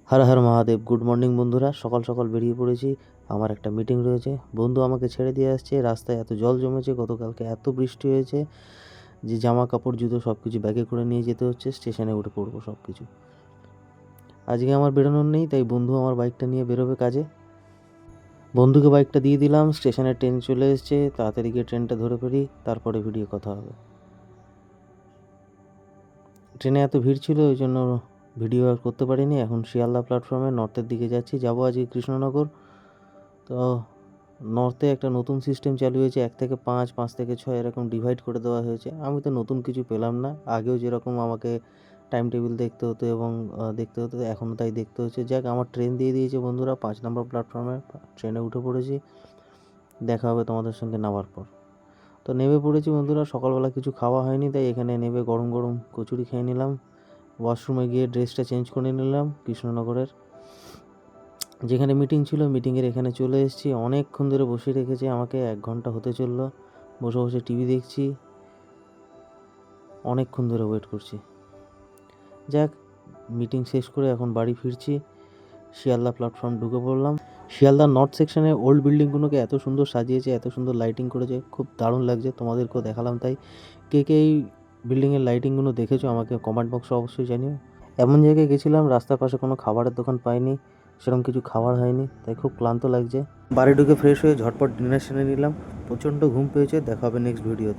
Har Har Mahadev. Good morning বন্ধুরা, সকাল সকাল বেরিয়ে পড়েছি। আমার একটা মিটিং রয়েছে। বন্ধু আমাকে ছেড়ে দিয়ে আসছে। রাস্তায় এত জল জমেছে, গতকালকে এত বৃষ্টি হয়েছে যে জামা কাপড় জুতো সব কিছু ব্যাগে করে নিয়ে যেতে হচ্ছে। স্টেশনে উঠে পড়বো সব কিছু। আজকে আমার বেরোনোর নেই, তাই বন্ধু আমার বাইকটা নিয়ে বেরোবে কাজে। বন্ধুকে বাইকটা দিয়ে দিলাম। স্টেশনে ট্রেন চলে এসছে, তাড়াতাড়ি গিয়ে ট্রেনটা ধরে ফেলি, তারপরে ভিডিও কথা হবে। ট্রেনে এত ভিড় ছিল, ওই জন্য ভিডিও আর করতে পারিনি। এখন শিয়ালদা প্ল্যাটফর্মে নর্থের দিকে যাচ্ছি, যাবো আজকে কৃষ্ণনগর। তো নর্থে একটা নতুন সিস্টেম চালু হয়েছে, 1 থেকে 5, 5 থেকে 6 এরকম ডিভাইড করে দেওয়া হয়েছে। আমি তো নতুন কিছু পেলাম না। আগেও যেরকম আমাকে টাইম টেবিল দেখতে হতো এবং দেখতে হতো, এখনও তাই দেখতে হচ্ছে। যাক, আমার ট্রেন দিয়ে দিয়েছে বন্ধুরা। 5 নম্বর প্ল্যাটফর্মে ট্রেনে উঠে পড়েছি। দেখা হবে তোমাদের সঙ্গে নামার পর। তো নেমে পড়েছি বন্ধুরা। সকালবেলা কিছু খাওয়া হয়নি, তাই এখানে নেমে গরম গরম কচুরি খেয়ে নিলাম। ওয়াশরুমে গিয়ে ড্রেসটা চেঞ্জ করে নিলাম। কৃষ্ণনগরের যেখানে মিটিং ছিল, মিটিংয়ের এখানে চলে এসেছি। অনেকক্ষণ ধরে বসে রেখেছে আমাকে, 1 ঘন্টা হতে চললো। বসে বসে টিভি দেখছি, অনেকক্ষণ ধরে ওয়েট করছি। যাক, মিটিং শেষ করে এখন বাড়ি ফিরছি। শিয়ালদা প্ল্যাটফর্ম ঢুকে পড়লাম। শিয়ালদার নর্থ সেকশনে ওল্ড বিল্ডিংগুলোকে এত সুন্দর সাজিয়েছে, এত সুন্দর লাইটিং করেছে, খুব দারুণ লাগছে। তোমাদেরকেও দেখালাম। তাই কে কে এই বিল্ডিংয়ের লাইটিংগুলো দেখেছো আমাকে কমেন্ট বক্সে অবশ্যই জানিও। এমন জায়গায় গেছিলাম, রাস্তার পাশে কোনো খাবারের দোকান পাইনি, সেরকম কিছু খাবার হয়নি, তাই খুব ক্লান্ত লাগছে। বাড়ি ঢুকে ফ্রেশ হয়ে ঝটপট ডিনার সেরে নিলাম। প্রচণ্ড ঘুম পেয়েছে। দেখা হবে নেক্সট ভিডিওতে।